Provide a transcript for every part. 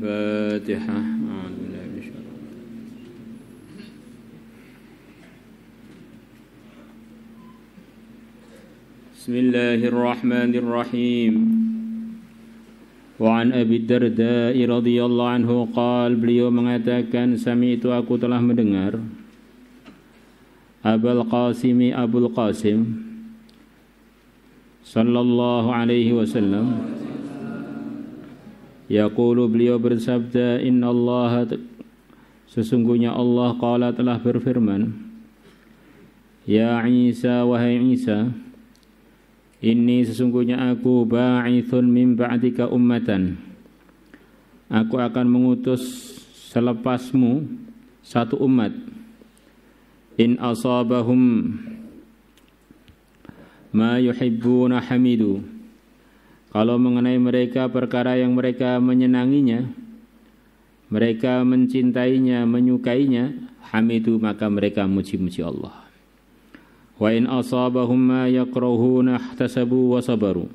Al-Fatihah. Bismillahirrahmanirrahim. Wa an Abi Darda radhiyallahu anhu qala, beliau mengatakan, sami'tu, aku telah mendengar, Abul Qasim sallallahu alaihi wasallam yaqulu, beliau bersabda, innallaha, sesungguhnya Allah, qala, telah berfirman, ya Isa, wahai Isa, inni, sesungguhnya aku, ba'ithun min ba'dika ummatan, aku akan mengutus selepasmu satu umat, in asabahum ma yuhibbuna hamidu, kalau mengenai mereka perkara yang mereka menyenanginya, mereka mencintainya, menyukainya, hamidu, maka mereka muji-muji Allah. Wa in asabahum ma yakrahuna ihtasabu wa sabaru,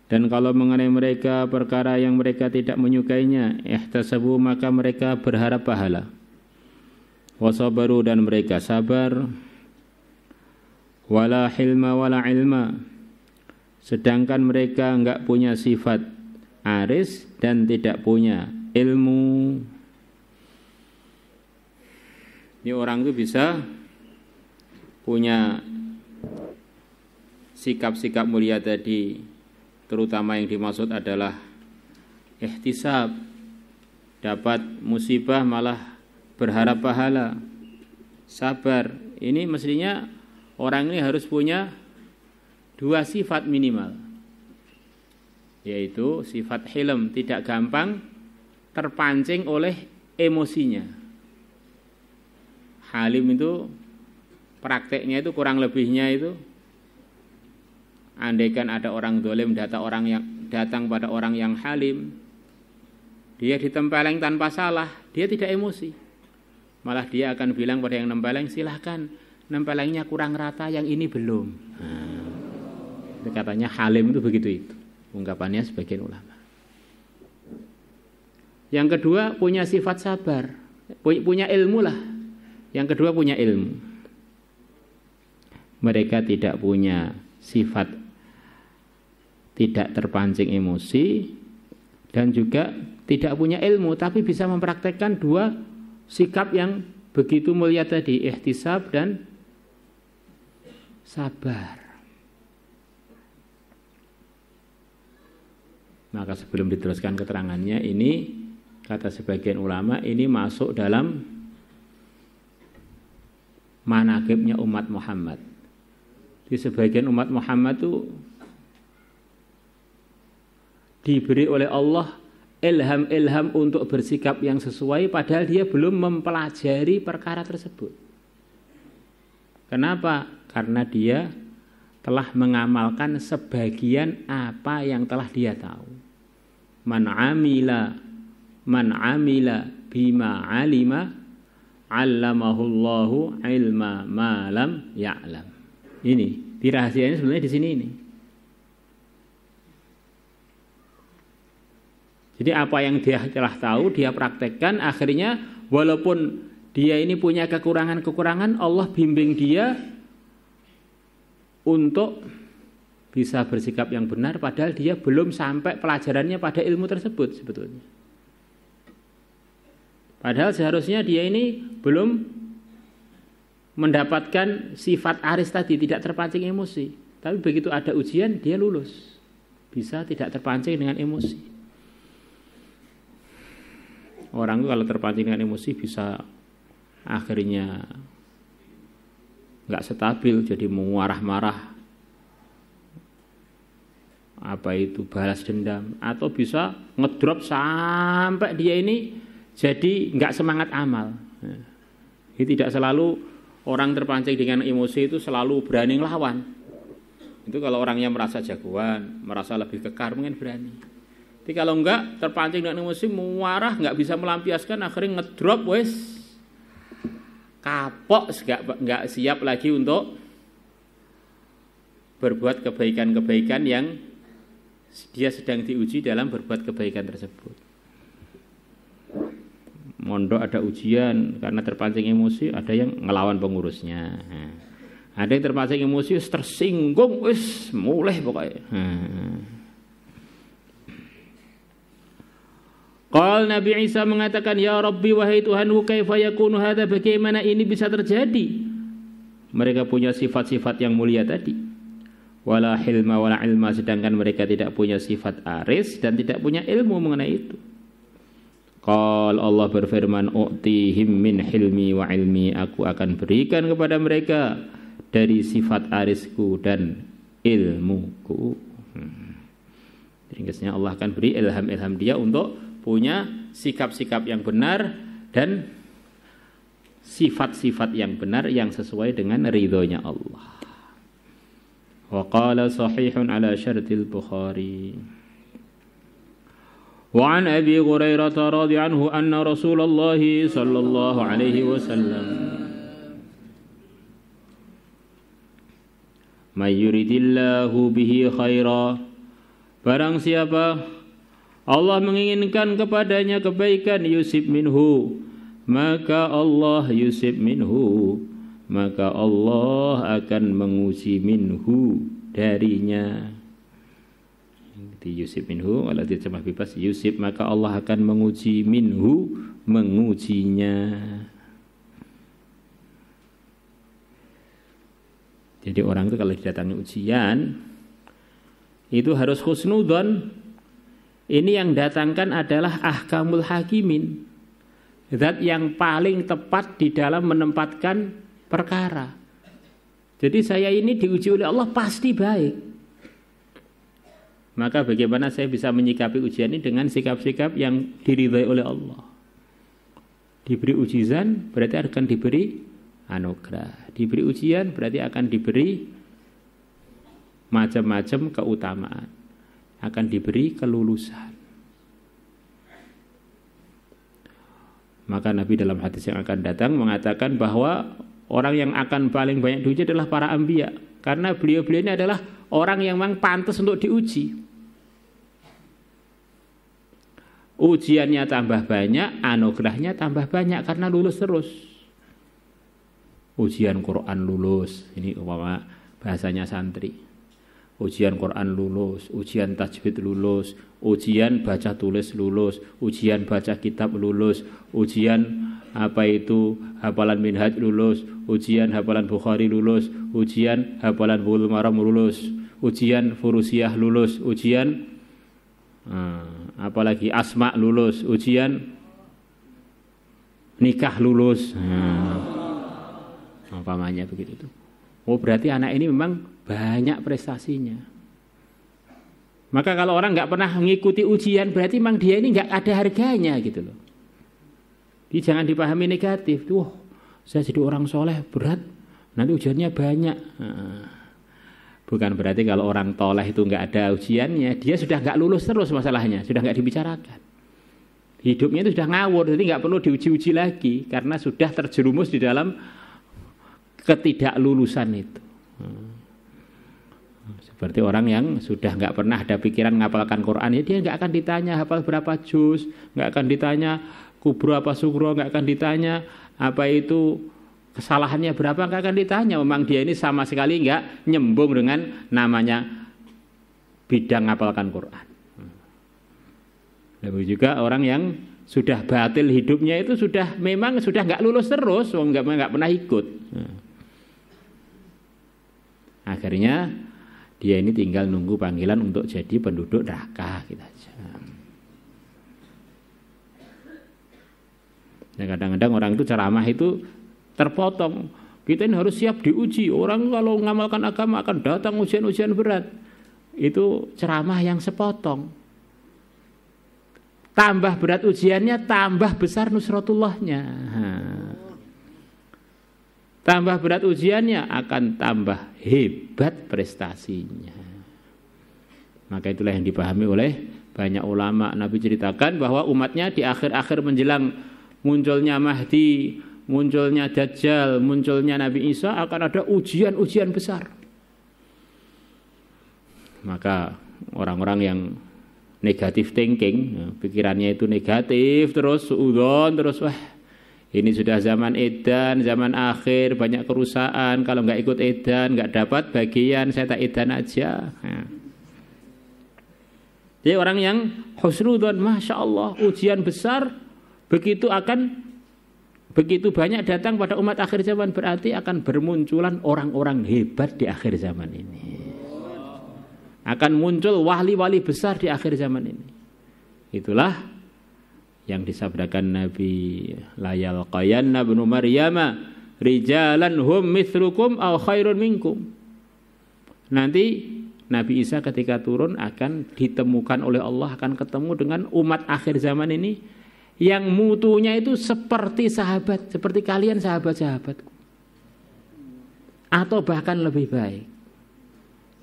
dan kalau mengenai mereka perkara yang mereka tidak menyukainya, ihtasabu, maka mereka berharap pahala, wa sabaru, dan mereka sabar. Wala hilma wala ilma, sedangkan mereka enggak punya sifat aris dan tidak punya ilmu. Ini orang itu bisa punya sikap-sikap mulia tadi, terutama yang dimaksud adalah ihtisab, dapat musibah malah berharap pahala, sabar. Ini mestinya orang ini harus punya dua sifat minimal, yaitu sifat hilm, tidak gampang terpancing oleh emosinya. Halim itu prakteknya itu kurang lebihnya itu, andaikan ada orang dolim datang pada orang yang halim, dia ditempeleng tanpa salah, dia tidak emosi, malah dia akan bilang pada yang nempeleng, silahkan, nempelengnya kurang rata, yang ini belum. Itu katanya halim itu begitu, itu ungkapannya sebagian ulama. Yang kedua, punya sifat sabar, punya ilmu lah. Yang kedua, punya ilmu. Mereka tidak punya sifat tidak terpancing emosi dan juga tidak punya ilmu, tapi bisa mempraktekkan dua sikap yang begitu mulia tadi, ihtisab dan sabar. Maka sebelum diteruskan keterangannya, ini kata sebagian ulama, ini masuk dalam manaqibnya umat Muhammad. Di sebagian umat Muhammad itu diberi oleh Allah ilham-ilham untuk bersikap yang sesuai, padahal dia belum mempelajari perkara tersebut. Kenapa? Karena dia telah mengamalkan sebagian apa yang telah dia tahu. Man amila bima alima, 'allamahullahu ilma ma lam ya'lam. Ini dirahasianya sebenarnya di sini ini. Jadi apa yang dia telah tahu, dia praktekkan, akhirnya walaupun dia ini punya kekurangan-kekurangan, Allah bimbing dia untuk bisa bersikap yang benar, padahal dia belum sampai pelajarannya pada ilmu tersebut sebetulnya. Padahal seharusnya dia ini belum mendapatkan sifat aris tadi, tidak terpancing emosi. Tapi begitu ada ujian, dia lulus, bisa tidak terpancing dengan emosi. Orang itu kalau terpancing dengan emosi bisa akhirnya nggak stabil, jadi marah-marah, apa itu, balas dendam, atau bisa ngedrop sampai dia ini jadi nggak semangat amal. Ini tidak selalu orang terpancing dengan emosi itu selalu berani ngelawan. Itu kalau orangnya merasa jagoan, merasa lebih kekar, mungkin berani. Tapi kalau enggak, terpancing dengan emosi, marah, enggak bisa melampiaskan, akhirnya ngedrop, wes kapok, enggak siap lagi untuk berbuat kebaikan-kebaikan yang dia sedang diuji dalam berbuat kebaikan tersebut. mondok ada ujian karena terpancing emosi, ada yang ngelawan pengurusnya. Ada yang terpancing emosi, tersinggung, wis mulai pokoknya. Qal Nabi Isa mengatakan, ya Rabbi wahai Tuhanku, kaifa yakunu hadza, bagaimana ini bisa terjadi? Mereka punya sifat-sifat yang mulia tadi. Wala hilma wala ilma, sedangkan mereka tidak punya sifat aris dan tidak punya ilmu mengenai itu. Qal Allah berfirman, u'tihim min hilmi wa ilmi, aku akan berikan kepada mereka dari sifat arisku dan ilmuku. Ringkasnya Allah akan beri ilham-ilham dia untuk punya sikap-sikap yang benar dan sifat-sifat yang benar yang sesuai dengan ridhonya Allah. Wa qala sahihun ala syartil Bukhari. Wa an Abi Hurairah radhiyallahu anhu anna Rasulullah sallallahu alaihi wasallam may yuridillahu bihi khaira, barang siapa Allah menginginkan kepadanya kebaikan, yusib minhu, maka Allah yusib minhu, maka Allah akan menguji minhu darinya. Di yusib minhu, kalau diterjemah bebas yusib, maka Allah akan menguji minhu, mengujinya. Jadi orang itu kalau didatangi ujian itu harus husnudzon. Ini yang datangkan adalah ahkamul hakimin, zat yang paling tepat di dalam menempatkan perkara. Jadi saya ini diuji oleh Allah pasti baik. Maka bagaimana saya bisa menyikapi ujian ini dengan sikap-sikap yang diridhai oleh Allah. Diberi ujian berarti akan diberi anugerah. Diberi ujian berarti akan diberi macam-macam keutamaan. Akan diberi kelulusan. Maka Nabi dalam hadis yang akan datang mengatakan bahwa orang yang akan paling banyak diuji adalah para anbiya. Karena beliau-beliau ini adalah orang yang memang pantas untuk diuji. Ujiannya tambah banyak, anugerahnya tambah banyak karena lulus terus. Ujian Quran lulus, ini umpama bahasanya santri. Ujian Quran lulus, ujian tajwid lulus, ujian baca tulis lulus, ujian baca kitab lulus, ujian hafalan minhaj lulus, ujian hafalan Bukhari lulus, ujian hafalan Bulughul Maram lulus, ujian Furusiyah lulus, ujian apalagi asma lulus, ujian nikah lulus. Umpamanya begitu tuh. Oh, berarti anak ini memang banyak prestasinya. Maka kalau orang nggak pernah mengikuti ujian, berarti memang dia ini nggak ada harganya gitu loh. Jadi jangan dipahami negatif. Wah, saya jadi orang soleh berat, nanti ujiannya banyak. Bukan berarti kalau orang toleh itu nggak ada ujiannya, dia sudah nggak lulus terus masalahnya, sudah nggak dibicarakan. Hidupnya itu sudah ngawur, jadi nggak perlu diuji-uji lagi karena sudah terjerumus di dalam ketidaklulusan itu. Seperti orang yang sudah nggak pernah ada pikiran ngapalkan Quran, ya dia nggak akan ditanya hafal berapa juz, nggak akan ditanya kubro apa sugro, nggak akan ditanya apa itu kesalahannya berapa, nggak akan ditanya. Memang dia ini sama sekali nggak nyembung dengan namanya bidang ngapalkan Quran. Lalu juga orang yang sudah batil hidupnya itu memang sudah nggak lulus terus, nggak pernah ikut. Akhirnya dia ini tinggal nunggu panggilan untuk jadi penduduk neraka gitu aja. Ya, kadang-kadang orang itu ceramah itu terpotong. Kita ini harus siap diuji. Orang kalau ngamalkan agama akan datang ujian-ujian berat. Itu ceramah yang sepotong. Tambah berat ujiannya, tambah besar nusratullahnya. Tambah berat ujiannya akan tambah hebat prestasinya. Maka itulah yang dipahami oleh banyak ulama. Nabi ceritakan bahwa umatnya di akhir-akhir menjelang munculnya Mahdi, munculnya Dajjal, munculnya Nabi Isa akan ada ujian-ujian besar. Maka orang-orang yang negatif thinking, pikirannya itu negatif terus, suudzon terus, wah ini sudah zaman edan, zaman akhir, banyak kerusakan, kalau nggak ikut edan nggak dapat bagian, saya tak edan aja. Jadi orang yang husnudzon, masya Allah, ujian besar begitu banyak datang pada umat akhir zaman, berarti akan bermunculan orang-orang hebat di akhir zaman ini. Akan muncul wali-wali besar di akhir zaman ini. Itulah yang disabdakan Nabi, la yalqayanna ibnu Maryama rijalan hum mithlukum aw khairun minkum. Nanti Nabi Isa ketika turun akan ditemukan oleh Allah, akan ketemu dengan umat akhir zaman ini yang mutunya itu seperti sahabat, seperti kalian sahabat-sahabatku, atau bahkan lebih baik.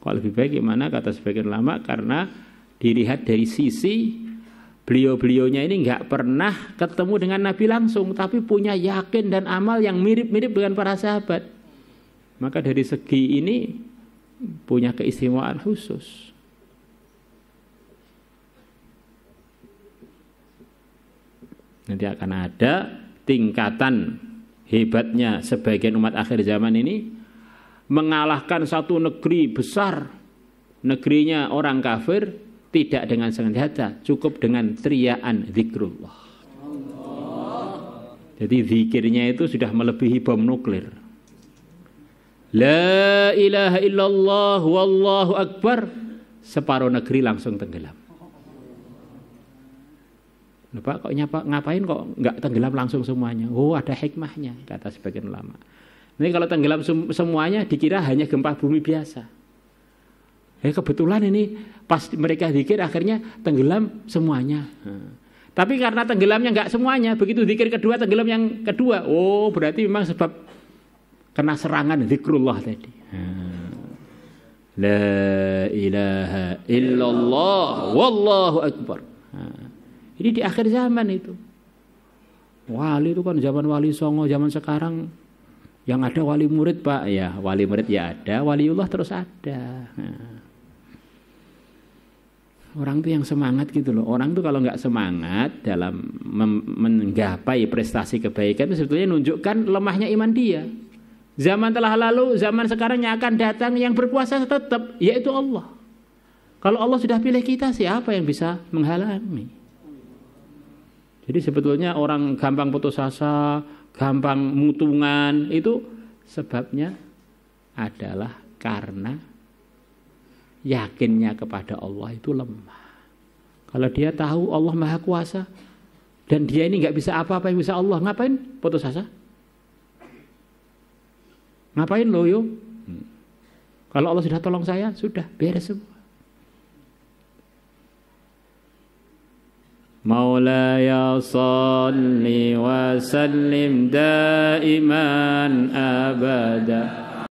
Kalau lebih baik gimana kata sebagian ulama? Karena dilihat dari sisi beliau-beliaunya ini nggak pernah ketemu dengan Nabi langsung, tapi punya yakin dan amal yang mirip-mirip dengan para sahabat. Maka dari segi ini punya keistimewaan khusus. Nanti akan ada tingkatan hebatnya sebagian umat akhir zaman ini, mengalahkan satu negeri besar, negerinya orang kafir, tidak dengan senjata, cukup dengan teriakan zikrullah. Jadi zikirnya itu sudah melebihi bom nuklir. La ilaha illallah wallahu akbar, separuh negeri langsung tenggelam. Pak kok ngapain kok nggak tenggelam langsung semuanya? Oh, ada hikmahnya, kata sebagian ulama. Ini kalau tenggelam semuanya dikira hanya gempa bumi biasa. Kebetulan ini pas mereka zikir akhirnya tenggelam semuanya. Tapi karena tenggelamnya nggak semuanya, begitu zikir kedua tenggelam yang kedua. Oh, berarti memang sebab kena serangan zikrullah tadi. La ilaha illallah wallahu akbar. Ini di akhir zaman itu. Wali itu kan zaman Wali Songo, zaman sekarang yang ada wali murid, Pak. Ya, wali murid ya ada, waliullah terus ada. Orang itu yang semangat gitu loh. Orang itu kalau nggak semangat dalam menggapai prestasi kebaikan itu sebetulnya menunjukkan lemahnya iman dia. Zaman telah lalu, zaman sekarang yang akan datang yang berkuasa tetap, yaitu Allah. Kalau Allah sudah pilih kita, siapa yang bisa menghalangi? Jadi sebetulnya orang gampang putus asa, gampang mutungan, itu sebabnya adalah karena yakinnya kepada Allah itu lemah. Kalau dia tahu Allah Maha Kuasa dan dia ini nggak bisa apa-apa yang bisa Allah, ngapain putus asa? Ngapain loyo? Kalau Allah sudah tolong saya, sudah beres semua. Maulaya salli wa sallim daiman abada